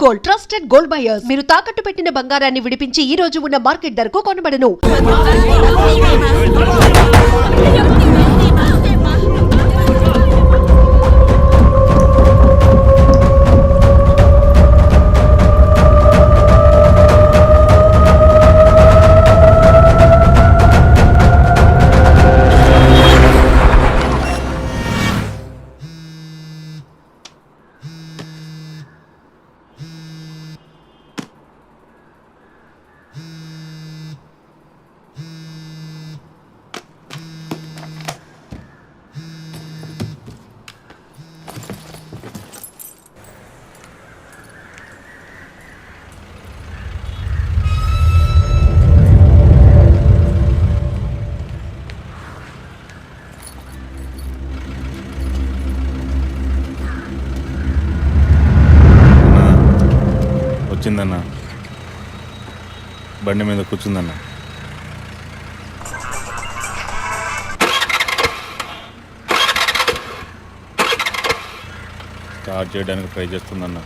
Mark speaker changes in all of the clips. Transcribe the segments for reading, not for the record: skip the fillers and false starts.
Speaker 1: Gold, trusted gold buyers. మీరు తాకట్టు పెట్టిన బంగారాన్ని విడిపించి ఈ రోజు ఉన్న మార్కెట్ ధరకు కొనబడను.
Speaker 2: వచ్చిందన్న, బండి మీద కూర్చుందన్న. స్టార్ట్ చేయడానికి ట్రై చేస్తుందన్న.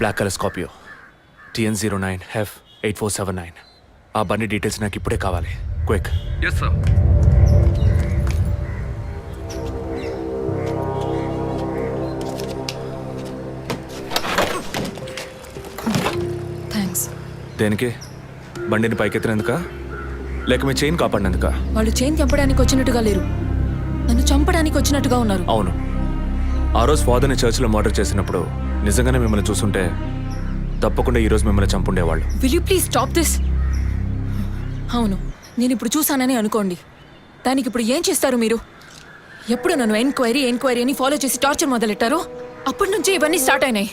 Speaker 3: Black colour Scorpio TN09F8479. ఆ బండి డీటెయిల్స్ నాకు ఇప్పుడే కావాలి. క్విక్.
Speaker 4: yes sir.
Speaker 5: థ్యాంక్స్.
Speaker 3: దేనికి? బండిని పైకెత్తినందుక లేక మీ చైన్ కాపాడినందుక?
Speaker 5: వాళ్ళు చైన్ తెంపడానికి వచ్చినట్టుగా లేరు, నన్ను చంపడానికి వచ్చినట్టుగా ఉన్నారు.
Speaker 3: అవును, ఆ రోజు ఫాదర్ని చర్చిలో మర్డర్ చేసినప్పుడు నిజంగానే మిమ్మల్ని చూసుంటే తప్పకుండా ఈరోజు మిమ్మల్ని చంపుండేవాళ్ళు.
Speaker 5: Will you please stop this? అవును, నేను ఇప్పుడు చూసానని అనుకోండి, దానికి ఇప్పుడు ఏం చేస్తారు మీరు? ఎప్పుడు నన్ను ఎంక్వైరీ అని ఫాలో చేసి టార్చర్ మొదలెట్టారో అప్పటి నుంచి ఇవన్నీ స్టార్ట్ అయినాయి.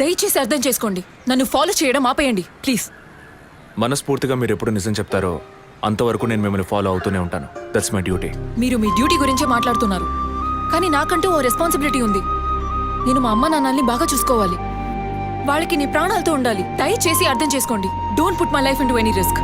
Speaker 5: దయచేసి అర్థం చేసుకోండి, నన్ను ఫాలో చేయడం ఆపేయండి ప్లీజ్.
Speaker 3: మనస్ఫూర్తిగా మీరు ఎప్పుడు నిజం చెప్తారో అంతవరకు నేను మిమ్మల్ని ఫాలో అవుతూనే ఉంటాను. That's my duty.
Speaker 5: మీరు మీ డ్యూటీ గురించే మాట్లాడుతున్నారు, కానీ నాకంటూ ఓ రెస్పాన్సిబిలిటీ ఉంది. నేను మా అమ్మ నాన్నల్ని బాగా చూసుకోవాలి, వాళ్ళకి నీ ప్రాణాలతో ఉండాలి. దయచేసి అర్థం చేసుకోండి. Don't put my life into any risk.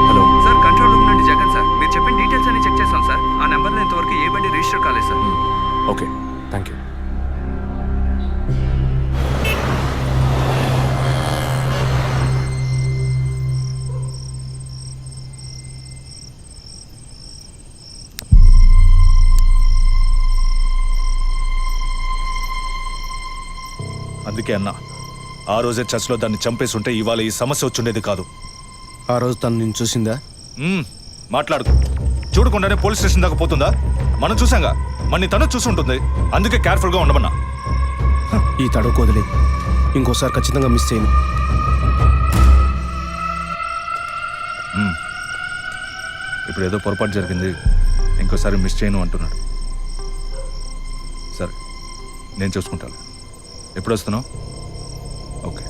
Speaker 3: Hello
Speaker 4: sir, control room నుండి జగన్ సార్. మీరు చెప్పిన డీటెయిల్స్ అన్ని చెక్ చేశాం సార్. ఆ నెంబర్లో ఇంతవరకు ఏ బండి రిజిస్టర్ కాలేదు సార్.
Speaker 3: Okay, thank you.
Speaker 6: అందుకే అన్నా ఆ రోజే చర్చ్లో దాన్ని చంపేసి ఉంటే ఇవాళ ఈ సమస్య వచ్చుండేది కాదు.
Speaker 7: ఆ రోజు తను నేను చూసిందా?
Speaker 6: మాట్లాడుకు. చూడకుండానే పోలీస్ స్టేషన్ దాకా పోతుందా? మనం చూసాంగా, మన తను చూసి ఉంటుంది. అందుకే కేర్ఫుల్గా ఉండమన్నా.
Speaker 7: ఈ తడవకు వదిలే, ఇంకోసారి ఖచ్చితంగా మిస్ చేయను.
Speaker 6: ఇప్పుడు ఏదో పొరపాటు జరిగింది, ఇంకోసారి మిస్ చేయను అంటున్నాడు. సరే, నేను చూసుకుంటాను. ఎప్పుడు వస్తున్నావు? ఓకే.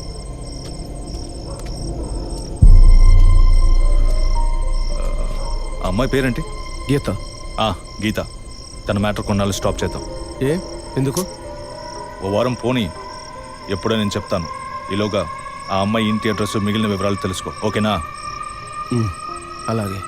Speaker 6: ఆ అమ్మాయి పేరేంటి?
Speaker 7: గీత.
Speaker 6: గీత. తన మ్యాటర్ కొన్నాళ్ళు స్టాప్ చేద్దాం.
Speaker 7: ఏ ఎందుకు?
Speaker 6: ఓ వారం పోనీ, ఎప్పుడో నేను చెప్తాను. ఈలోగా ఆ అమ్మాయి ఇంటి అడ్రస్, మిగిలిన వివరాలు తెలుసుకో. ఓకేనా?
Speaker 7: అలాగే.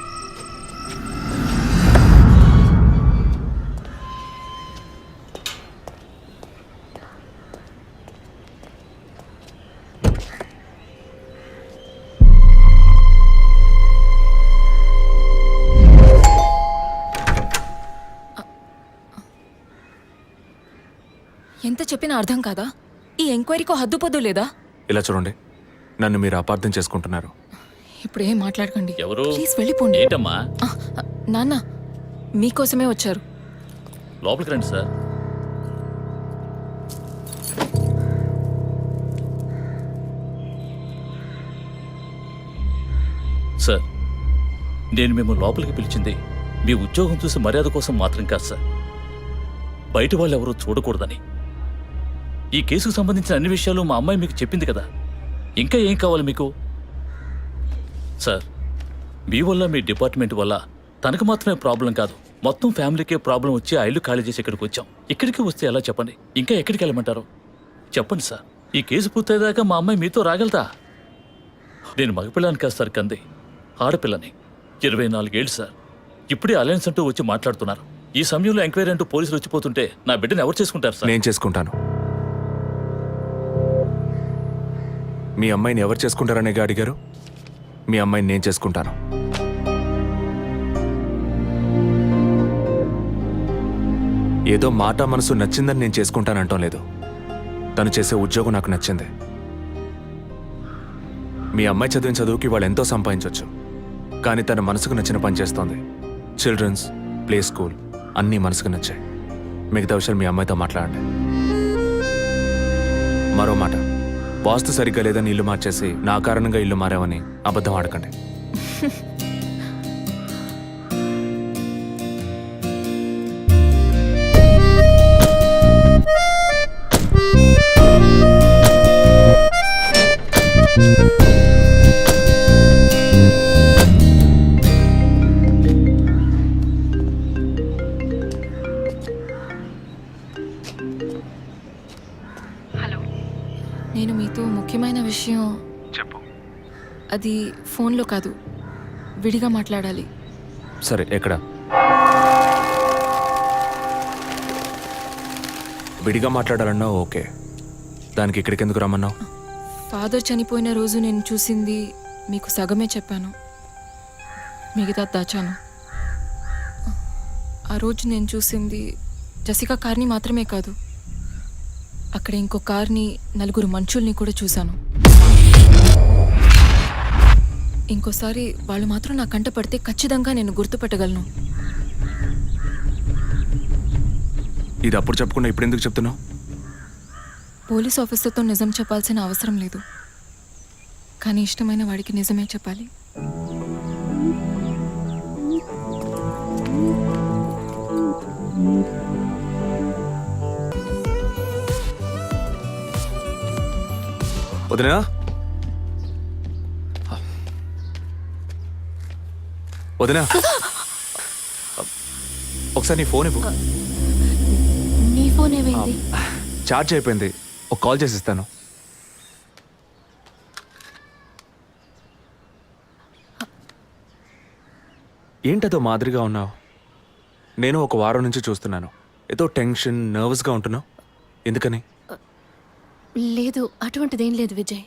Speaker 5: ఎంత చెప్పినా అర్థం కాదా? ఈ ఎంక్వైరీకో హద్దుపొద్దు లేదా?
Speaker 3: ఇలా చూడండి, నన్ను మీరు అపార్థం చేసుకుంటున్నారు.
Speaker 5: ఇప్పుడు ఏం మాట్లాడకండి.
Speaker 8: ఎవరు?
Speaker 5: ప్లీజ్ వెళ్ళిపోండి.
Speaker 8: ఏంటమ్మా?
Speaker 5: నాన్న మీకోసమే వచ్చారు.
Speaker 8: లోపలికి రండి సార్. సార్, నేను మిమ్మల్ని లోపలికి పిలిచింది మీ ఉద్యోగం చూసి మర్యాద కోసం మాత్రం కాదు సార్. బయట వాళ్ళు ఎవరూ చూడకూడదని. ఈ కేసుకు సంబంధించిన అన్ని విషయాలు మా అమ్మాయి మీకు చెప్పింది కదా. ఇంకా ఏం కావాలి మీకు? సార్, మీ వల్ల, మీ డిపార్ట్మెంట్ వల్ల తనకు మాత్రమే ప్రాబ్లం కాదు, మొత్తం ఫ్యామిలీకే ప్రాబ్లం వచ్చి ఆ ఇల్లు ఖాళీ చేసి ఇక్కడికి వచ్చాం. ఇక్కడికి వస్తే ఎలా చెప్పండి? ఇంకా ఎక్కడికి వెళ్ళమంటారు చెప్పండి సార్. ఈ కేసు పూర్తయ్యేదాకా మా అమ్మాయి మీతో రాగలదా? నేను మగపిల్లని కాదు సార్, కంది ఆడపిల్లని. 24 ఏళ్ళు సార్. ఇప్పుడే అలయన్స్ అంటూ వచ్చి మాట్లాడుతున్నారు. ఈ సమయంలో ఎంక్వైరీ అంటూ పోలీసులు వచ్చిపోతుంటే నా బిడ్డను ఎవరు చేసుకుంటారు సార్?
Speaker 3: నేను చేసుకుంటాను. మీ అమ్మాయిని ఎవరు చేసుకుంటారనే అడిగారు. మీ అమ్మాయిని నేను చేసుకుంటాను. ఏదో మాట మనసు నచ్చిందని నేను చేసుకుంటానంటం లేదు. తను చేసే ఉద్యోగం నాకు నచ్చింది. మీ అమ్మాయి చదివిన చదువుకి వాళ్ళు ఎంతో సంపాదించవచ్చు, కానీ తన మనసుకు నచ్చిన పని చేస్తోంది. చిల్డ్రన్స్ ప్లే స్కూల్ అన్నీ మనసుకు నచ్చాయి. మిగతా విషయాలు మీ అమ్మాయితో మాట్లాడండి. మరో మాట, వాస్తు సరిగ్గా లేదని ఇల్లు మార్చేసి నా కారణంగా ఇల్లు మారామని అబద్ధం ఆడకండి.
Speaker 5: నేను మీతో ముఖ్యమైన విషయం
Speaker 6: చెప్పు.
Speaker 5: అది ఫోన్లో కాదు, విడిగా మాట్లాడాలి.
Speaker 3: సరే, ఎక్కడ? విడిగా మాట్లాడాలన్నావు, ఓకే. దానికి ఇక్కడికి ఎందుకు రమ్మన్నావు?
Speaker 5: ఫాదర్ చనిపోయిన రోజు నేను చూసింది మీకు సగమే చెప్పాను, మిగతా దాచాను. ఆ రోజు నేను చూసింది జసికా కార్ని మాత్రమే కాదు, అక్కడ ఇంకో కార్ని, 4 మనుషుల్ని కూడా చూశాను. ఇంకోసారి వాళ్ళు మాత్రం నా కంట పడితే ఖచ్చితంగా నేను గుర్తుపట్టగలను.
Speaker 3: ఇది అప్పుడు చెప్పకుండా ఇప్పుడు ఎందుకు చెప్తున్నావు?
Speaker 5: పోలీస్ ఆఫీసర్తో నిజం చెప్పాల్సిన అవసరం లేదు, కానీ ఇష్టమైన వాడికి నిజమే చెప్పాలి.
Speaker 3: వదినా, వదినా, ఒకసారి నీ ఫోన్ ఇవ్వు.
Speaker 5: నీ ఫోన్ ఏమైంది?
Speaker 3: ఛార్జ్ అయిపోయింది, ఒక కాల్ చేసి ఇస్తాను. ఏంటదో మాదిరిగా ఉన్నావు? నేను ఒక వారం నుంచి చూస్తున్నాను. ఏదో టెన్షన్, నర్వస్గా ఉంటున్నావు. ఎందుకని?
Speaker 9: లేదు, అటువంటిదేం లేదు విజయ్.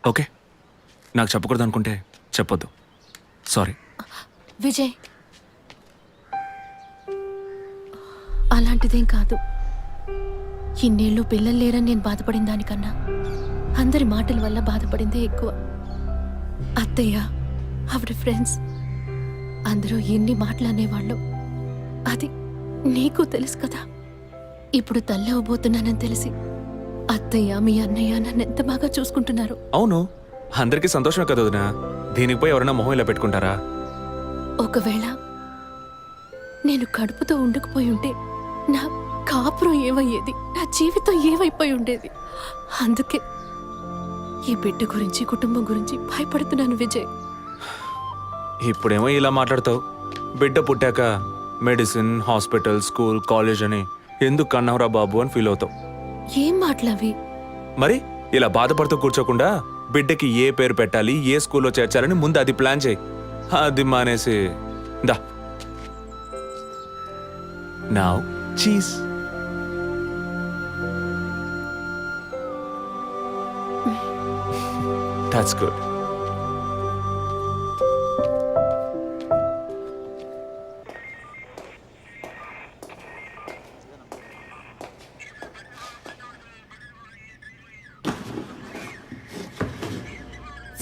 Speaker 3: ఓకే, నాకు చెప్పకూడదు అనుకుంటే చెప్పొద్దు. సారీ.
Speaker 9: విజయ్, అలాంటిదేం కాదు. ఇన్నేళ్ళు పిల్లలు లేరని నేను బాధపడిన దానికన్నా అందరి మాటల వల్ల బాధపడిందే ఎక్కువ. అత్తయ్య, ఆవిడ ఫ్రెండ్స్ అందరూ ఎన్ని మాటలు అనేవాళ్ళు. అది నీకు తెలుసు కదా. ఇప్పుడు తల్లి అవ్వబోతున్నానని తెలిసి అత్తయ్య, మీ అన్నయ్య నన్ను ఎంత బాగా చూసుకుంటున్నారు.
Speaker 3: అవును, అందరికీ సంతోషమే కదా వదినా. దీనికి పోయి ఎవరైనా మొహం ఇలా పెట్టుకుంటారా?
Speaker 9: ఒకవేళ నేను కడుపుతో ఉండకపోయి ఉంటే నా కాపురం ఏమయ్యేది, నా జీవితం ఏమైపోయి ఉండేది. అందుకే ఈ బిడ్డ గురించి, కుటుంబం గురించి భయపడుతున్నాను విజయ్.
Speaker 3: ఇప్పుడేమో ఇలా మాట్లాడతావు. బిడ్డ పుట్టాక మెడిసిన్, హాస్పిటల్, స్కూల్, కాలేజ్ అని ఎందుకు కన్నావురా బాబు అని ఫీల్ అవుతావు.
Speaker 9: ఏం మాటలవి?
Speaker 3: మరి ఇలా బాధపడుతూ కూర్చోకుండా బిడ్డకి ఏ పేరు పెట్టాలి, ఏ స్కూల్లో చేర్చాలని ముందు అది ప్లాన్ చేయి. అది మానేసి దా now cheese. That's good.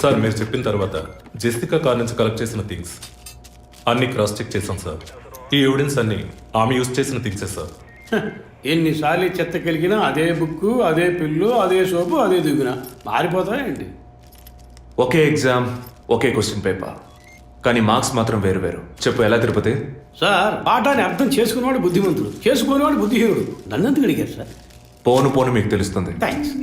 Speaker 10: Sir, మీరు చెప్పిన తర్వాత జెసికా కార్ నుంచి కలెక్ట్ చేసిన థింగ్స్ అన్ని క్రాస్ చెక్ చేశాం సార్. ఈ ఎవిడెన్స్ అన్ని ఆమె యూజ్ చేసిన థింగ్సే సార్.
Speaker 7: ఎన్నిసార్లు చెత్త కలిగినా అదే బుక్కు, అదే పిల్లు, అదే సోపు, అదే దిగున మారిపోతాయండి.
Speaker 3: ఒకే ఎగ్జామ్, ఒకే క్వశ్చన్ పేపర్, కానీ మార్క్స్ మాత్రం వేరు వేరు. చెప్పు ఎలా తిరుపతి?
Speaker 7: సార్, పాఠాన్ని అర్థం చేసుకునేవాడు బుద్ధిమంతుడు, చేసుకునేవాడు బుద్ధిహీనుడు. నన్నెందుకు అడిగారు సార్?
Speaker 3: పోను పోను మీకు తెలుస్తుంది.
Speaker 7: థ్యాంక్స్.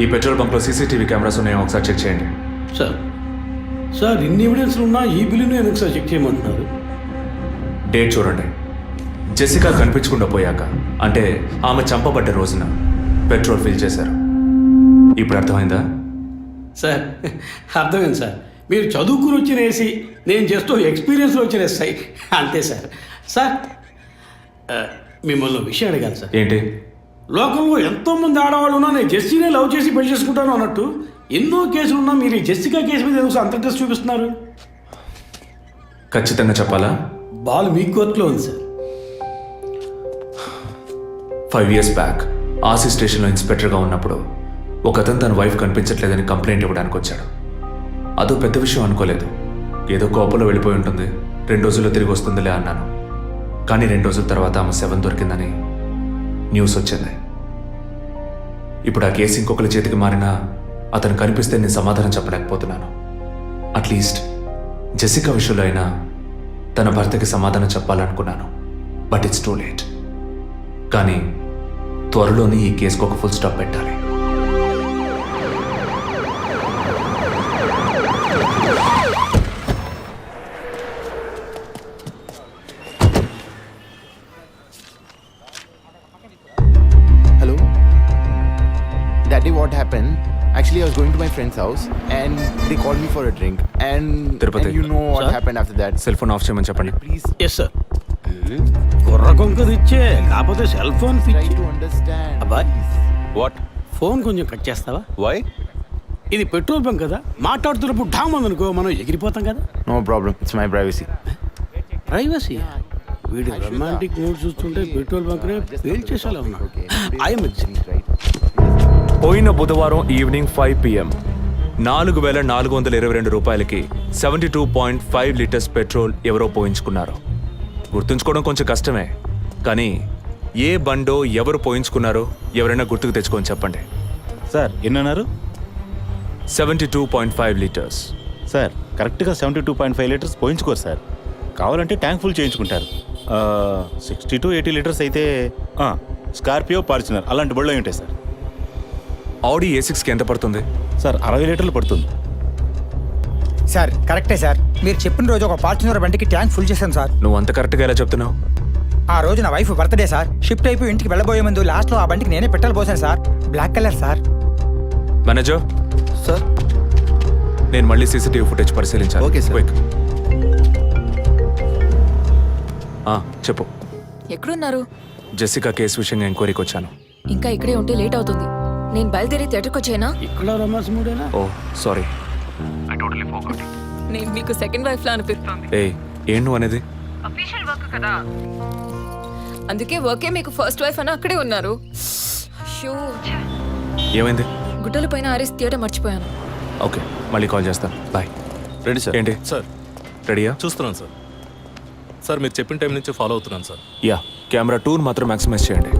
Speaker 3: ఈ పెట్రోల్ బంక్లో సీసీటీవీ కెమెరాస్ ఉన్నాయో ఒకసారి చెక్ చేయండి.
Speaker 7: సార్, సార్ ఇన్ని ఎవిడెన్స్లు ఉన్నా ఈ బిల్లును ఎందుకు సార్ చెక్ చేయమంటున్నారు?
Speaker 3: డేట్ చూడండి. జెసికా కనిపించకుండా పోయాక, అంటే ఆమె చంపబడ్డ రోజున పెట్రోల్ ఫిల్ చేశారు. ఇప్పుడు అర్థమైందా?
Speaker 7: సార్, అర్థమైంది సార్. మీరు చదువుకుని వచ్చిన ఏసీ, నేను జస్ట్ ఎక్స్పీరియన్స్లో వచ్చిన ఎస్ఐ, అంతే సార్. సార్, మిమ్మల్ని ఒక విషయం అడగాలి సార్.
Speaker 3: ఏంటి?
Speaker 7: లోకంలో ఎంతోమంది ఆడవాళ్ళు ఉన్నా నేను జెస్సీనే లవ్ చేసి పెళ్లి చేసుకుంటాను అన్నట్టు ఎన్నో కేసులు ఉన్నా మీరు ఈ జెస్సికా కేసు మీద ఎందుకు అంత ఇంట్రెస్ట్ చూపిస్తున్నారు?
Speaker 3: ఖచ్చితంగా చెప్పాలా?
Speaker 7: బాల్ మీ కోర్టులో ఉంది సార్.
Speaker 3: 5 years బ్యాక్ ఆర్సీ స్టేషన్లో ఇన్స్పెక్టర్గా ఉన్నప్పుడు ఒకతను తన వైఫ్ కనిపించట్లేదని కంప్లైంట్ ఇవ్వడానికి వచ్చాడు. అదో పెద్ద విషయం అనుకోలేదు. ఏదో కోపంలో వెళ్ళిపోయి ఉంటుంది, 2 రోజుల్లో తిరిగి వస్తుందిలే అన్నాను. కానీ 2 రోజుల తర్వాత ఆమె శవం దొరికిందని న్యూస్ వచ్చింది. ఇప్పుడు ఆ కేసు ఇంకొకరి చేతికి మారినా అతను కనిపిస్తే నేను సమాధానం చెప్పలేకపోతున్నాను. అట్లీస్ట్ జెసికా విషయంలో అయినా తన భర్తకి సమాధానం చెప్పాలనుకున్నాను. But it's too late. కానీ త్వరలోనే ఈ కేసుకు ఒక ఫుల్ స్టాప్ పెట్టాలి.
Speaker 11: Hello? Daddy, what happened? Actually, I was going to my friend's house and they called me for a drink. And you know what happened after that.
Speaker 3: Cell phone off చేయమని చెప్పండి.
Speaker 11: Please
Speaker 7: yes sir. కుర్ర కొంకది ఇచ్చే, కాకపోతే cell phone
Speaker 11: try to understand.
Speaker 7: అబ్బాయ్,
Speaker 6: what?
Speaker 7: Phone కొంచెం cut చేస్తావా?
Speaker 6: Why?
Speaker 7: ఇది పెట్రోల్ బంక్ కదా, మాట్లాడుతున్నప్పుడు ఢామ్ అనుకో మనం ఎగిరిపోతాం కదా.
Speaker 11: No problem. It's my privacy.
Speaker 7: Privacy? వీడు రొమాంటిక్ మూడ్ చూస్తుంటే పెట్రోల్ బంక్ నే ఫెయిల్ చేసేలా ఉన్నాడు. I'm
Speaker 11: Right.
Speaker 3: పోయిన బుధవారం ఈవినింగ్ 5 PM 4,422 రూపాయలకి 72.5 లీటర్స్ పెట్రోల్ ఎవరో పోయించుకున్నారు. గుర్తుంచుకోవడం కొంచెం కష్టమే, కానీ ఏ బండో ఎవరు పోయించుకున్నారో ఎవరైనా గుర్తుకు తెచ్చుకొని చెప్పండి.
Speaker 2: సార్ ఎన్నన్నారు?
Speaker 3: 72.5 లీటర్స్.
Speaker 2: సార్ కరెక్ట్గా 72.5 లీటర్స్ పోయించుకోరు సార్. కావాలంటే ట్యాంక్ ఫుల్ చేయించుకుంటారు. 60 to 80 లీటర్స్ అయితే స్కార్పియో, ఫార్చునర్ అలాంటి బళ్ళు ఉంటాయి సార్.
Speaker 3: ఆడి A6కి ఎంత పడుతుంది?
Speaker 2: సార్ 60 లీటర్లు పడుతుంది.
Speaker 12: సార్ కరెక్టే సార్. మీరు చెప్పిన రోజు ఒక ఫార్చునర్ బండికి ట్యాంక్ ఫుల్ చేశాను సార్.
Speaker 3: నువ్వు అంత కరెక్ట్గా ఎలా చెప్తున్నావు?
Speaker 12: ఆ రోజు నా వైఫ్ బర్త్డే సార్. షిఫ్ట్ అయిపోయి ఇంటికి వెళ్ళబోయే ముందు లాస్ట్లో ఆ బండికి నేనే పెట్రోల్ పోసాను sir. Black colour sir.
Speaker 3: Manager
Speaker 11: Sir?
Speaker 3: నేను మళ్ళీ సీసీటీవీ ఫుటేజ్ పరిశీలించాలి.
Speaker 11: Okay, sir.
Speaker 3: Quick. చెప్పు.
Speaker 5: ఎక్కడున్నారు?
Speaker 3: జెసికా కేసు విషయంగా ఎంక్వైరీకి వచ్చాను.
Speaker 5: ఇంకా ఇక్కడే ఉంటే లేట్ అవుతుంది. నేను బయలుదేరి థియేటర్కి వచ్చేనా?
Speaker 7: ఇక్కడ రొమాన్స్ మూడేనా?
Speaker 3: ఓ సారీ.
Speaker 5: నేను మీకు సెకండ్ వైఫ్ లా అనిపిస్తుంది.
Speaker 3: ఏయ్ ఏం నువ్వు అనేది?
Speaker 5: అఫీషియల్ వర్క్ కదా, అందుకే వర్కే మీకు ఫస్ట్ వైఫ్ అని అక్కడే ఉన్నారు. అయ్యో,
Speaker 3: ఏమైంది?
Speaker 5: గుడ్డల పైన ఆరేసి థియేటర్ మర్చిపోయాను.
Speaker 3: ఓకే మళ్ళీ కాల్ చేస్తాను. బాయ్.
Speaker 10: Ready sir.
Speaker 3: ఏంటి
Speaker 10: సార్
Speaker 3: రెడీయా?
Speaker 10: చూస్తున్నాను సార్. సార్ మీరు చెప్పిన టైం నుంచి ఫాలో అవుతున్నాను సార్.
Speaker 3: యా, కెమెరా 2 మాత్రం మ్యాక్సిమైజ్ చేయండి.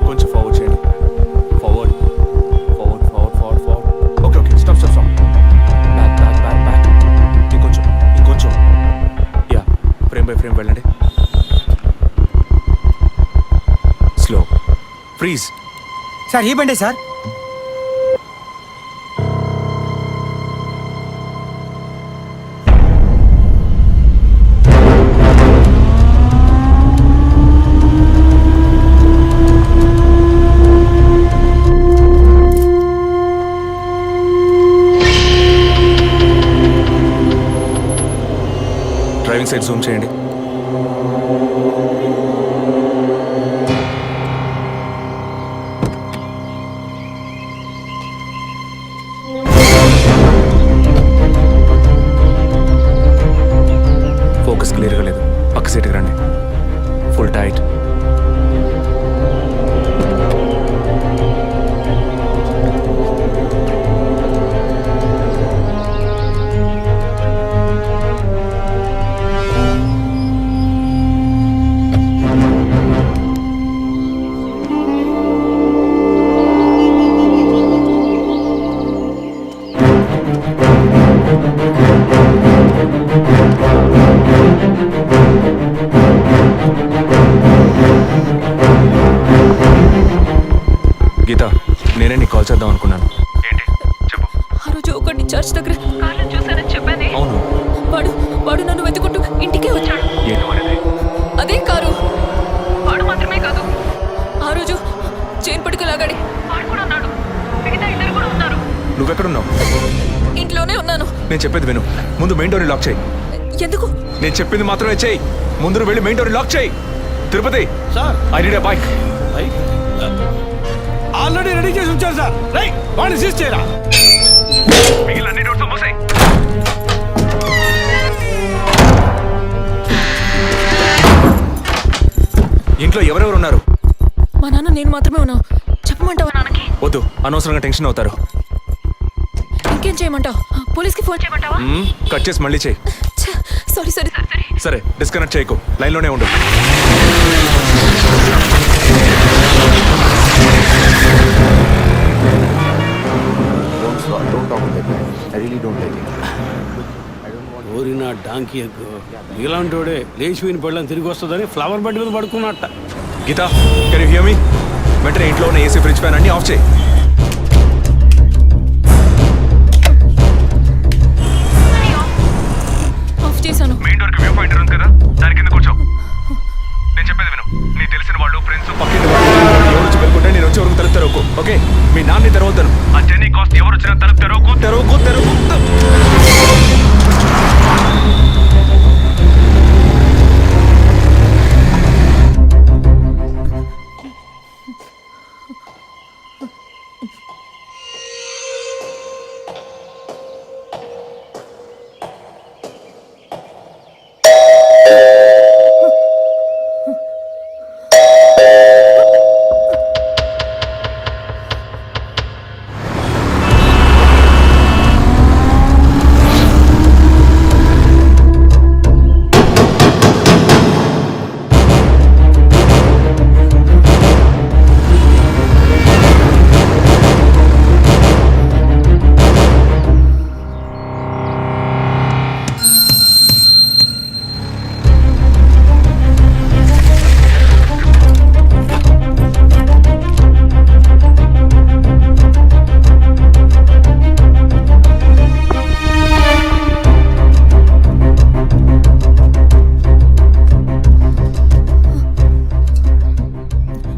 Speaker 3: కొంచెం ఫార్వర్డ్ చేయండి. Forward forward forward forward forward. Okay okay, stop stop stop. Back back back back. ఇంకొంచెం ఇంకొంచెం. యా, ఫ్రేమ్ బై ఫ్రేమ్ వెళ్ళండి. స్లో. ఫ్రీజ్.
Speaker 12: సార్ ఈ బండే సార్.
Speaker 3: డ్రైవింగ్ సైడ్ జూమ్ చేయండి. ఫోకస్ క్లియర్గా లేదు. పక్క సీట్కి రండి. Full tight. గీత, నేనే నీకు కాల్ చేద్దాం అనుకున్నాను.
Speaker 5: ఆ రోజు ఒకటి చర్చ్ దగ్గర కార్లో చూసానని చెప్పానే.
Speaker 3: అవును.
Speaker 5: వాడు నన్ను వెతుకుంటూ ఇంటికే వచ్చాడు. అదే కారు. వాడు మాత్రమే కాదు, ఆ రోజు చైన్ పట్టుకు లాగాడి వాడు కూడా ఉన్నాడు. మిగతా ఇద్దరు కూడా ఉన్నారు.
Speaker 3: నువ్వెక్కడున్నావు?
Speaker 5: ఇంట్లోనే ఉన్నాను.
Speaker 3: నేను చెప్పేది విను. ముందు మెయిన్ డోర్ లాక్ చేయి.
Speaker 5: ఎందుకు?
Speaker 3: నేను చెప్పింది మాత్రమే చేయి. ముందు నువ్వు వెళ్ళి మెయిన్ డోర్ లాక్ చేయి. Tirupati
Speaker 7: sir
Speaker 3: I need a bike.
Speaker 7: Already ready చేసి ఉంచారు సార్. రైట్, వాడిని సీజ్ చేయరా.
Speaker 3: ఇంట్లో ఎవరెవరు ఉన్నారు?
Speaker 5: మా నాన్న నేను మాత్రమే ఉన్నావు. చెప్పమంటావా నాన్నకి?
Speaker 3: వద్దు, అనవసరంగా టెన్షన్ అవుతారు.
Speaker 5: ఇంకేం చేయమంటావు? పోలీస్కి ఫోన్ చేయమంటావా?
Speaker 3: కట్ చేసి మళ్ళీ చేయి.
Speaker 5: Sorry sorry sorry.
Speaker 3: సరే, డిస్కనెక్ట్ చేయకు, లైన్లోనే ఉండు.
Speaker 11: Don't talk like that. I really don't like it.
Speaker 7: ఓరి నా డాంకీ ఎగ్గు, ఇలాంటోడే లేచిపోయిన పెళ్ళని తిరిగి వస్తుందని ఫ్లవర్ బెడ్ మీద పడుకున్నట్ట.
Speaker 3: గీత, కెన్ యు హియర్ మీ? వెంటనే ఇంట్లో ఉన్న ఏసీ, ఫ్రిడ్జ్, ఫ్యాన్ అన్ని ఆఫ్ చేయి.
Speaker 5: ఆఫ్ చేశాను.
Speaker 3: మెయిన్ డోర్ కి వ్యూ పాయింటర్ ఉంది కదా, దాని కింద కూర్చో. నేను చెప్పేది విను. నీ తెలిసిన వాళ్ళు, ఫ్రెండ్స్, పక్కింటి వాళ్ళు ఎవరు వచ్చి వెళ్ళుకుంటే నేను వచ్చే వరకు తలుపు తెరవకు. ఓకే, మీ నాన్ని తెరవద్దాను. ఆ జర్నీ కాస్ట్ ఎవరు వచ్చినా తలుపు తెరవకు తెరవకు తెరవకు.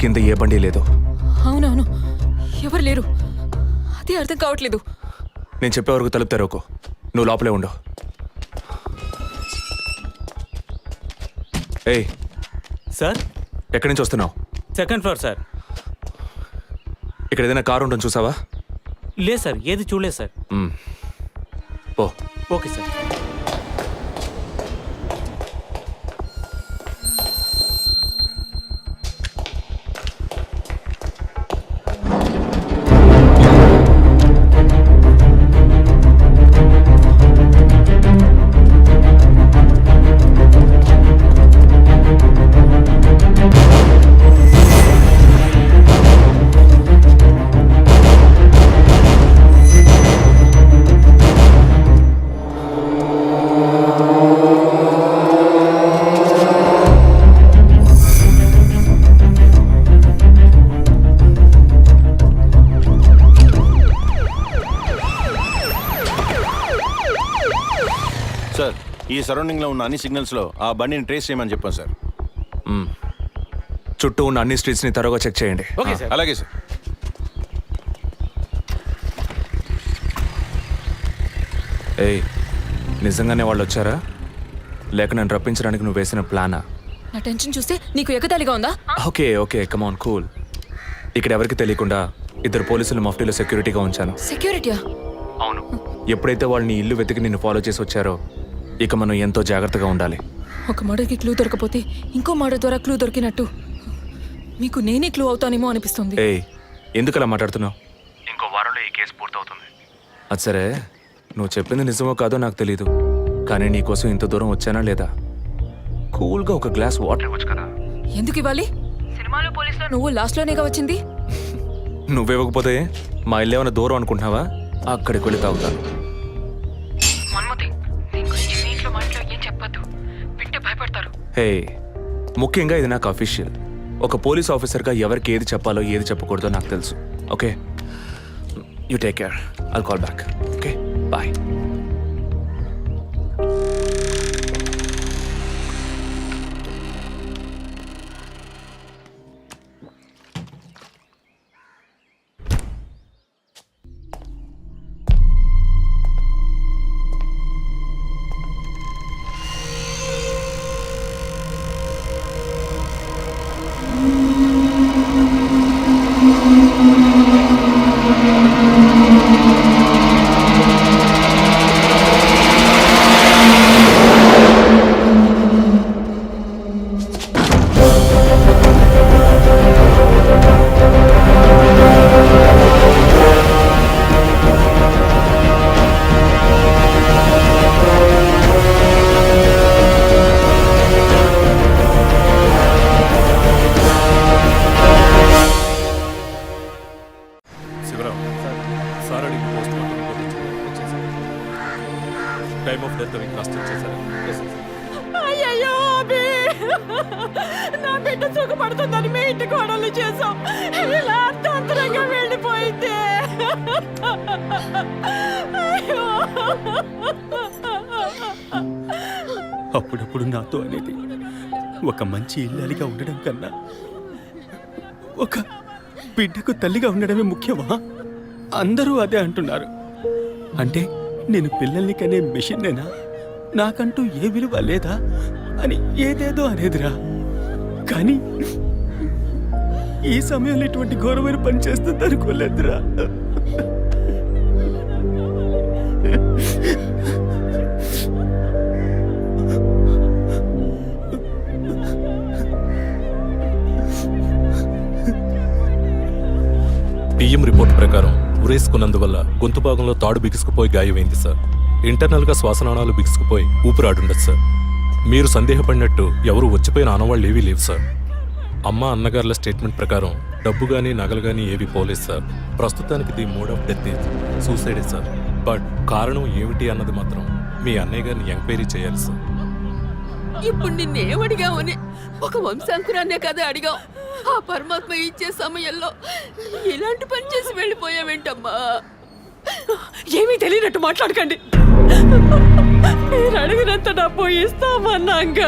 Speaker 3: కింద ఏ బండి లేదు.
Speaker 5: అవునవును, ఎవరు లేరు. అదే అర్థం కావట్లేదు.
Speaker 3: నేను చెప్పే వరకు తలుపు తెరవకు. నువ్వు లోపలే ఉండు. ఏయ్, సార్ ఎక్కడి నుంచి వస్తున్నావు?
Speaker 12: Second floor sir.
Speaker 3: ఇక్కడ ఏదైనా కారు ఉంటుంది చూసావా?
Speaker 12: లేదు సార్, ఏది చూడలేదు సార్.
Speaker 3: పో.
Speaker 12: Okay sir.
Speaker 6: సార్, ఈ సరౌండింగ్ లో ఉన్న అన్ని సిగ్నల్స్ లో ఆ బండిని ట్రేస్ చేయమని చెప్పాను సార్.
Speaker 3: చుట్టూ ఉన్న అన్ని స్ట్రీట్స్ ని త్వరగా చెక్ చేయండి.
Speaker 12: Okay sir.
Speaker 6: అలాగే సార్.
Speaker 3: ఏయ్, నిజంగానే వాళ్ళు వచ్చారా లేక నన్ను రప్పించడానికి నువ్వు వేసిన ప్లానా?
Speaker 5: నా టెన్షన్ చూస్తే నీకు ఎగతాళిగా ఉందా?
Speaker 3: ఓకే ఓకే, కమాన్ కూల్. ఇక్కడ ఎవరికి తెలియకుండా 2 పోలీసులు మఫ్టీలో సెక్యూరిటీగా ఉంచాను.
Speaker 5: సెక్యూరిటీయా?
Speaker 3: అవును. ఎప్పుడైతే వాళ్ళని ఇల్లు వెతికి నిన్ను ఫాలో చేసి వచ్చారో ఇక మనం ఎంతో జాగ్రత్తగా ఉండాలి.
Speaker 5: ఒక మర్డర్కి క్లూ దొరకపోతే ఇంకో మర్డర్ ద్వారా క్లూ దొరికినట్టు మీకు నేనే క్లూ అవుతానేమో అనిపిస్తుంది.
Speaker 3: ఏయ్, ఎందుకు అలా మాట్లాడుతున్నావు? ఇంకో వారంలో ఈ కేసు పూర్తవుతుంది. అది సరే, నువ్వు చెప్పింది నిజమో కాదో నాకు తెలీదు, కానీ నీకోసం ఇంత దూరం వచ్చానా లేదా? కూల్గా ఒక గ్లాస్ వాటర్ ఇవ్వచ్చు కదా.
Speaker 5: ఎందుకు ఇవ్వాలి? సినిమాలో పోలీసులో నువ్వు లాస్ట్లోనేగా వచ్చింది.
Speaker 3: నువ్వివ్వకపోతే మా ఇల్లు ఏమైనా దూరం అనుకుంటున్నావా? అక్కడికి వెళ్ళి తాగుతాను. హే, ముఖ్యంగా ఇది నాకు అఫీషియల్. ఒక పోలీస్ ఆఫీసర్గా ఎవరికి ఏది చెప్పాలో ఏది చెప్పకూడదో నాకు తెలుసు. Okay, you take care. I'll call back. Okay, bye.
Speaker 10: Time of death కాస్ట్ చేశారు.
Speaker 5: అయ్యో అబి, నా బిడ్డ సుఖపడుతుందని మీ ఇంటి కోడలు చేసాం, ఇలా అర్థాంతరంగా వెళ్ళిపోయింది. అయ్యో.
Speaker 12: అప్పుడప్పుడు నాతో అనేది ఒక మంచి ఇల్లాలిగా ఉండడం కన్నా ఒక బిడ్డకు తల్లిగా ఉండడమే ముఖ్యమా? అందరూ అదే అంటున్నారు. అంటే నేను పిల్లల్ని కనే మెషిన్నేనా, నాకంటూ ఏ విలువ లేదా అని ఏదేదో అనేదిరా. కానీ ఈ సమయంలో ఇటువంటి ఘోరమైన పని చేస్తుంది అనుకోలేదురా.
Speaker 10: పిఎం రిపోర్ట్ ప్రకారం ఉరేసుకున్నందువల్ల గొంతు భాగంలో తాడు బిగుసుకుపోయి గాయమైంది సార్. ఇంటర్నల్గా శ్వాసనాళాలు బిగుసుకుపోయి ఊపిరాడుండదు సార్. మీరు సందేహపడినట్టు ఎవరు వచ్చిపోయిన ఆనవాళ్ళు ఏవీ లేవు సార్. అమ్మ అన్నగారుల స్టేట్మెంట్ ప్రకారం డబ్బు కానీ నగలు కానీ ఏవి పోలేదు సార్. ప్రస్తుతానికి ది మోడ్ ఆఫ్ డెత్ సూసైడే సార్. బట్ కారణం ఏమిటి అన్నది మాత్రం మీ అన్నయ్య గారిని ఎంక్వైరీ చేయాలి సార్.
Speaker 5: ఇప్పుడు నిన్నేమడిగావని ఒక వంశాంకురాన్నే కదా అడిగావు. ఆ పరమాత్మ ఇచ్చే సమయంలో ఇలాంటి పని చేసి వెళ్ళిపోయావేంటమ్మా? ఏమీ తెలియనట్టు మాట్లాడకండి. మీరు అడిగినంత డబ్బు ఇస్తామన్నాక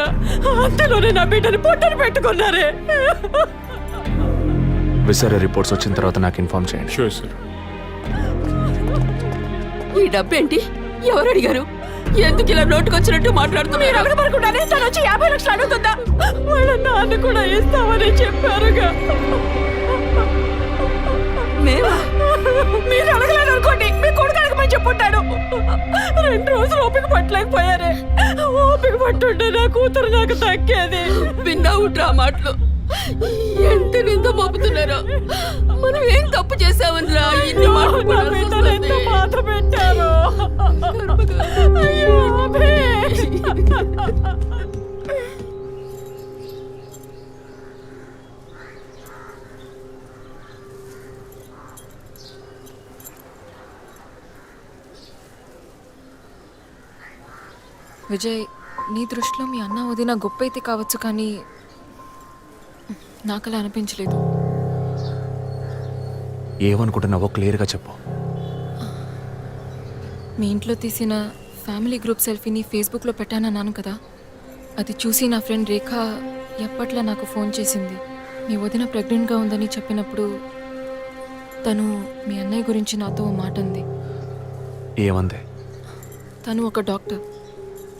Speaker 5: అంతలోనే నా బిడ్డని పొట్టను పెట్టుకున్నారే.
Speaker 3: విసారా రిపోర్ట్స్ వచ్చిన తర్వాత నాకు ఇన్ఫార్మ్ చేయండి.
Speaker 10: Sure sir.
Speaker 5: ఈ డబ్బేంటి? ఎవరు అడిగారు? ఎందుకు ఇలా నోటుకొచ్చినట్టు మాట్లాడుతున్నారు? మీరు అడగబడకుండానే తను వచ్చి 50 లక్షలు అడుగుతుందా? వాళ్ళ నాన్న కూడా ఇస్తామని చెప్పారుగా. మేమా? మీరు అడగలేదు అనుకోండి, మీ కొడుకు అడగమని చెప్పుంటాడు. 2 రోజులు ఓపిక పట్టలేకపోయారే. ఓపిక పట్టుంటే నా కూతురు నాకు దక్కేది. విన్నావుట్రా మాటలు ఎంత నింద మోపుతున్నారో. మనం ఏం తప్పు చేసామనిరా ఇన్ని మాటలు మాత్ర పెట్టారు. అయ్యో విజయ్, నీ దృష్టిలో మీ అన్న వదిన గొప్ప అయితే కావచ్చు, కానీ నాకు అలా అనిపించలేదు.
Speaker 3: ఏమనుకుంటున్నావో క్లియర్గా చెప్పు.
Speaker 5: మీ ఇంట్లో తీసిన ఫ్యామిలీ గ్రూప్ సెల్ఫీని ఫేస్బుక్లో పెట్టానన్నాను కదా, అది చూసి నా ఫ్రెండ్ రేఖ ఎప్పట్లా నాకు ఫోన్ చేసింది. మీ వదిన ప్రెగ్నెంట్గా ఉందని చెప్పినప్పుడు తను మీ అన్నయ్య గురించి నాతో ఓ మాట అంది.
Speaker 3: ఏమంది?
Speaker 5: తను ఒక డాక్టర్.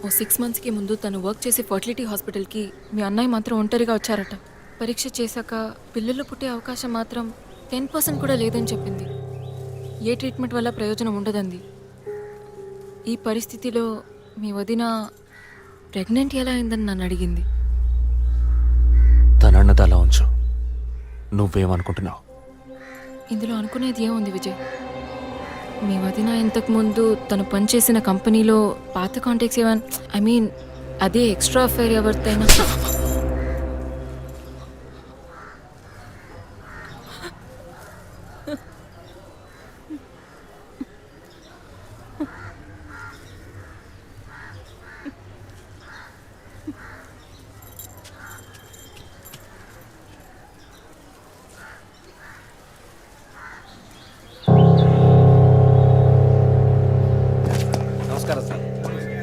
Speaker 5: ఓ 6 మంత్స్కి ముందు తను వర్క్ చేసే ఫర్టిలిటీ హాస్పిటల్కి మీ అన్నయ్య మాత్రం ఒంటరిగా వచ్చారట. పరీక్ష చేశాక పిల్లలు పుట్టే అవకాశం మాత్రం 10% కూడా లేదని చెప్పింది. ఏ ట్రీట్మెంట్ వల్ల ప్రయోజనం ఉండదండి. ఈ పరిస్థితిలో మీ వదిన ప్రెగ్నెంట్ ఎలా అయిందని నన్ను అడిగింది.
Speaker 3: తనన్నది అలా ఉంచు. నువ్వేమనుకుంటున్నావు?
Speaker 5: ఇందులో అనుకునేది ఏముంది విజయ్? మీ వదిన ఇంతకుముందు తను పనిచేసిన కంపెనీలో పాత కాంటాక్ట్స్ ఏమైనా, అదే ఎక్స్ట్రా అఫైర్ ఎవరితైనా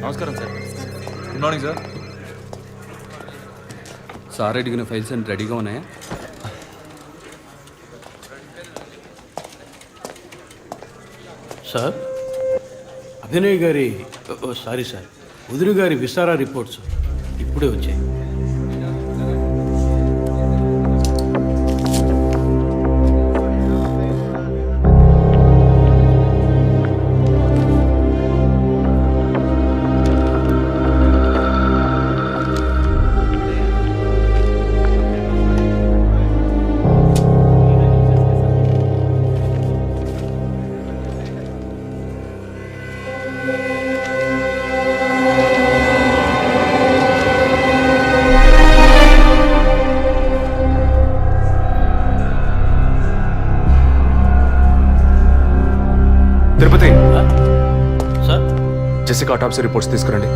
Speaker 4: నమస్కారం sir. Good morning sir.
Speaker 12: Sir అడిగిన ఫైల్స్ అన్ని రెడీగా ఉన్నాయా? సార్, అభినయ్ గారి సారీ సార్, వదిన గారి విసారా రిపోర్ట్స్ ఇప్పుడే వచ్చాయి.
Speaker 3: తిరుపతి,
Speaker 7: సార్,
Speaker 3: జెసికా ఆటాప్సీ రిపోర్ట్స్ తీసుకురండి.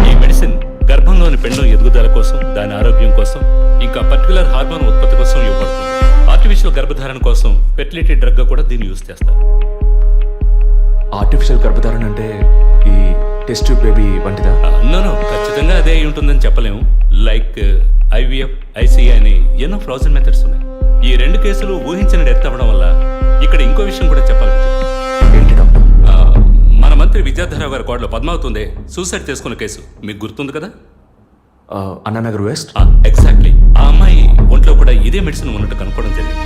Speaker 8: ఈ మెడిసిన్ గర్భంలోని పెండం ఎదుగుదల కోసం, దాని ఆరోగ్యం కోసం, ఇంకా పర్టికులర్ హార్మోన్ ఉత్పత్తి కోసం ఇవ్వబడుతుంది. ఆర్టిఫిషియల్ గర్భధారణ కోసం ఫెర్టిలిటీ డ్రగ్ కూడా దీన్ని యూజ్ చేస్తారు.
Speaker 3: ఆర్టిఫిషియల్ గర్భధారణ అంటే ఈ టెస్ట్ ట్యూబ్ బేబీ వంటిదా?
Speaker 8: నో, ఖచ్చితంగా అదే అయి ఉంటుందని చెప్పలేము. లైక్ IVF, ICI అని ఎన్నో ఫ్రోజన్ మెథడ్స్ ఉన్నాయి. ఈ 2 కేసులు ఊహించిన డెత్ అవ్వడం వల్ల ఇక్కడ ఇంకో విషయం కూడా చెప్పాలి.
Speaker 3: ఏంటి డాక్టర్?
Speaker 8: మన మంత్రి విద్యాధరరావు గారి కోడలు పద్మావతి సూసైడ్ చేసుకున్న కేసు మీకు గుర్తుంది కదా?
Speaker 3: అన్నానగర్ వెస్ట్.
Speaker 8: ఎగ్జాక్ట్లీ. ఆ అమ్మాయి ఒంట్లో కూడా ఇదే మెడిసిన్ ఉన్నట్టు కనుక్కోవడం జరిగింది.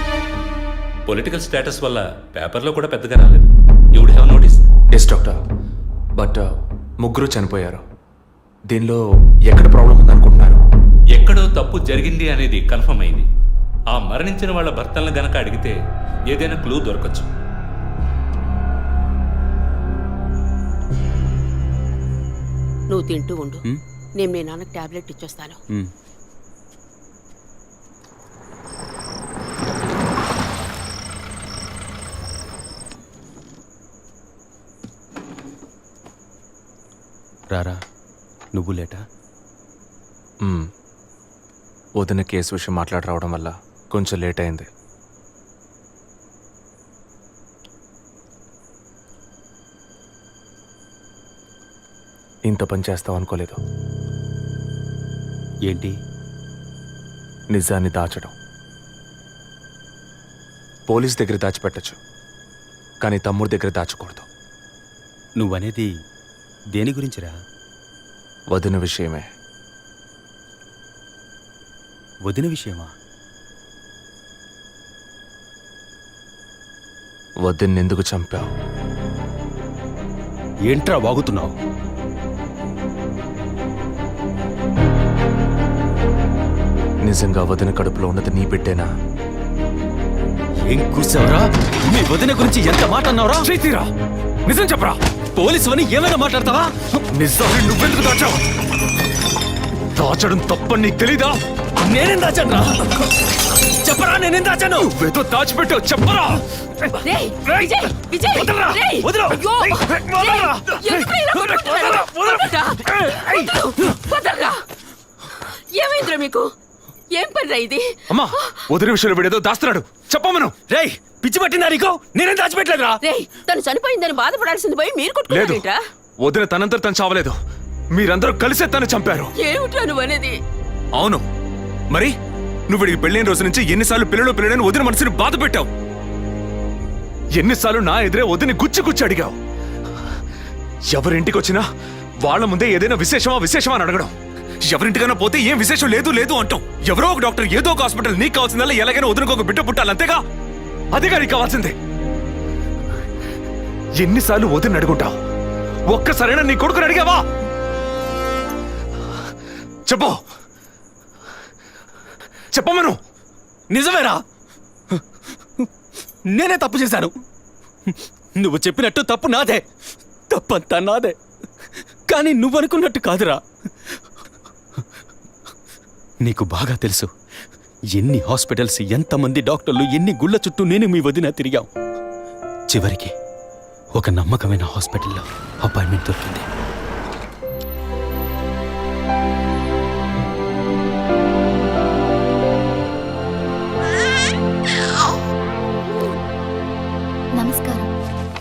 Speaker 8: పొలిటికల్ స్టేటస్ వల్ల పేపర్లో కూడా పెద్దగా రాలేదు. You would have notice.
Speaker 3: Yes doctor, but ముగ్గురు చనిపోయారు. దీనిలో ఎక్కడ ప్రాబ్లం ఉందనుకుంటున్నారు?
Speaker 8: ఎక్కడో తప్పు జరిగింది అనేది కన్ఫర్మ్ అయింది. ఆ మరణించిన వాళ్ళ భర్తలను గనక అడిగితే ఏదైనా క్లూ దొరకచ్చు.
Speaker 13: నువ్వు తింటూ ఉండు, నేను మీ నాన్నకు టాబ్లెట్ ఇచ్చొస్తాను.
Speaker 12: రారా, నువ్వు లేటా?
Speaker 3: వదిన కేసు విషయం మాట్లాడి రావడం వల్ల కొంచెం లేట్ అయింది. ఇంత పని చేస్తావు అనుకోలేదు.
Speaker 12: ఏంటి?
Speaker 3: నిజాన్ని దాచడం. పోలీస్ దగ్గర దాచిపెట్టచ్చు, కానీ తమ్ముడి దగ్గర దాచకూడదు.
Speaker 12: నువ్వనేది దేని గురించిరా?
Speaker 3: వదిన విషయమే.
Speaker 12: వదిన విషయమా?
Speaker 3: వదిన్నెందుకు చంపావు?
Speaker 12: ఏంట్రా వాగుతున్నావు?
Speaker 3: నిజంగా వదిన కడుపులో ఉన్నది నీ బిడ్డేనా?
Speaker 12: ఏం కూర్చావరా? నీ వదిన గురించి ఎంత మాట అన్నావురా?
Speaker 3: చేతిరా, నిజం చెప్పరా.
Speaker 12: పోలీసు అని ఏమైనా మాట్లాడతావా?
Speaker 3: నిజాన్ని నువ్వెందుకు దాచావు? దాచడం తప్పని నీకు తెలీదా?
Speaker 12: నేనేం దాచాను రా? చెప్పరా, నేనేం దాచాను?
Speaker 3: నువ్వేదో దాచిపెట్టావు, చెప్పరా.
Speaker 5: రేయ్, విజయ్, విజయ్,
Speaker 3: వదలరా,
Speaker 5: రేయ్,
Speaker 3: వదలు.
Speaker 5: అయ్యో,
Speaker 3: వదలరా.
Speaker 5: రేయ్, ఎందుకు ఇలా కొట్టుకుంటున్నారు? వదలరా, వదలరా. ఏమైందిరా మీకు? ఏం పనిరా ఇది?
Speaker 3: అమ్మా, వదిన విషయంలో వీడేదో దాస్తున్నాడు, చెప్పమను.
Speaker 12: రేయ్, పిచ్చి పట్టిందా నీకు? నేనేం దాచిపెట్టలేదురా.
Speaker 13: రేయ్, తను చనిపోయిందని బాధపడాల్సింది పోయి మీరు
Speaker 3: లేదు,
Speaker 13: కొట్టుకుంటారేంట్రా?
Speaker 3: వదిన తనంతా తను చావలేదు. మీరందరూ కలిసే తను చంపారు.
Speaker 13: ఏమిట్రా నువ్వు అనేది?
Speaker 3: అవును, మరి నువ్వు వీడికి పెళ్ళైన రోజు నుంచి ఎన్నిసార్లు పిల్లడని వదిన మనసుని బాధ పెట్టావు? ఎన్నిసార్లు నా ఎదురే వదిని గుచ్చి అడిగావు? ఎవరింటికి వచ్చినా వాళ్ళ ముందే ఏదైనా విశేషమా అని అడగడం. ఎవరింటికైనా పోతే ఏం విశేషం లేదు అంటాం. ఎవరో ఒక డాక్టర్, ఏదో ఒక హాస్పిటల్, నీకు కావాల్సిందల్లా ఎలాగైనా వదినకు ఒక బిడ్డ పుట్టాలి, అంతేగా? అదేగా నీకు కావాల్సిందే. ఎన్నిసార్లు వదిన అడుగుంటావు? ఒక్కసారైనా నీ కొడుకుని అడిగావా? చెప్పమను.
Speaker 12: నిజమేరా, నేనే తప్పు చేశాను. నువ్వు చెప్పినట్టు తప్పు నాదే, తప్పంతా నాదే. కానీ నువ్వు అనుకున్నట్టు కాదురా. నీకు బాగా తెలుసు ఎన్ని హాస్పిటల్స్, ఎంతమంది డాక్టర్లు, ఎన్ని గుళ్ళ చుట్టూ నేను మీ వదిన తిరిగాం. చివరికి ఒక నమ్మకమైన హాస్పిటల్లో అపాయింట్మెంట్ దొరికింది.
Speaker 9: నమస్కారం.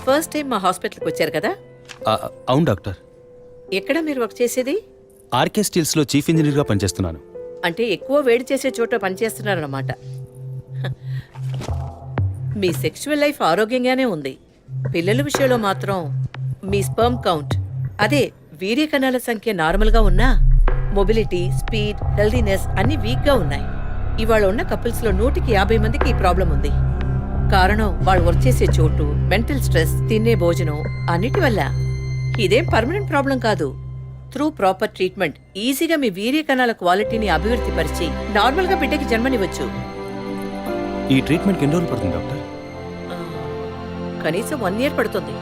Speaker 13: ఫస్ట్ టైం మా హాస్పిటల్కి వచ్చారు కదా?
Speaker 12: అవును డాక్టర్.
Speaker 13: ఎక్కడ మీరు వర్క్ చేసేది?
Speaker 12: ఆర్కే స్టీల్స్లో చీఫ్ ఇంజనీర్గా పనిచేస్తున్నాను.
Speaker 13: అంటే ఎక్కువ వేడి చేసే చోట పనిచేస్తున్నారన్నమాట. మీ సెక్షువల్ లైఫ్ ఆరోగ్యంగానే ఉంది. పిల్లల విషయంలో మాత్రం మీ స్పర్మ్ కౌంట్, అదే వీర్య కణాల సంఖ్య నార్మల్గా ఉన్నా మొబిలిటీ, స్పీడ్, హెల్దీనెస్ అన్ని వీక్గా ఉన్నాయి. ఇవాళ ఉన్న కపుల్స్లో 150 మందికి ఈ ప్రాబ్లం ఉంది. కారణం వాళ్ళు వర్క్ చేసే చోటు, మెంటల్ స్ట్రెస్, తినే భోజనం అన్నిటి వల్ల. ఇదేం పర్మనెంట్ ప్రాబ్లం కాదు. త్రూ ప్రాపర్ ట్రీట్మెంట్ ఈజీగా మీ వీర్య కణాల క్వాలిటీని అభివృద్ధి పరిచి నార్మల్గా బిడ్డకి జన్మనివ్వచ్చు.
Speaker 12: ఈ ట్రీట్మెంట్కి ఎన్ని రోజులు పడుతుంది డాక్టర్?
Speaker 13: కనీసం 1 year పడుతుంది.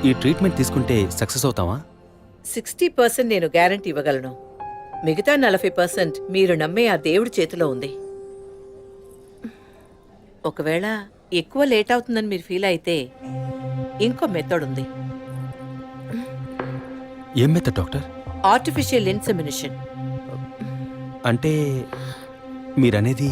Speaker 12: ఈ ట్రీట్మెంట్ తీసుకుంటే సక్సెస్ అవుతావా?
Speaker 13: 60% నేను గ్యారంటీ ఇవ్వగలను. మిగతా 40% మీరు నమ్మే ఆ దేవుడి చేతిలో ఉంది. ఒకవేళ ఎక్కువ లేట్ అవుతుందని మీరు ఫీల్ అయితే ఇంకో మెథడ్ ఉంది.
Speaker 12: ఏం మెథడ్ డాక్టర్?
Speaker 13: Artificial insemination.
Speaker 12: అంటే మీరనేది?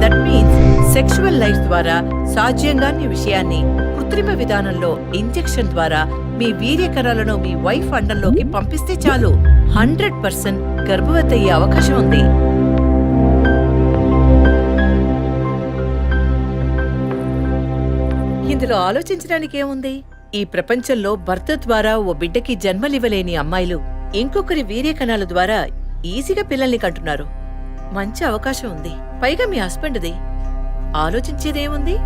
Speaker 13: దట్ మీన్స్ సెక్షువల్ లైఫ్ ద్వారా సాధ్యంగాని విషయాన్ని కృత్రిమ విధానంలో ఇంజెక్షన్ ద్వారా మీ వీర్యకణాలను మీ వైఫ్ అండంలోకి పంపిస్తే చాలు 100% గర్భవతి అయ్యే అవకాశం ఉంది. ఇందులో ఆలోచించడానికి ఏముంది? ఈ ప్రపంచంలో భర్త ద్వారా ఓ బిడ్డకి జన్మలివ్వలేని అమ్మాయిలు ఇంకొకరి వీర్య కణాల ద్వారా ఈజీగా పిల్లల్ని కంటున్నారు. మంచి అవకాశం ఉంది. పైగా మీ హస్బెండ్ది. ఆలోచించేదేముంది?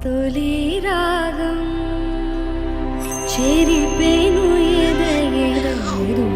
Speaker 9: తొలి రాగం చెరిపేను ఎదగెదగెదు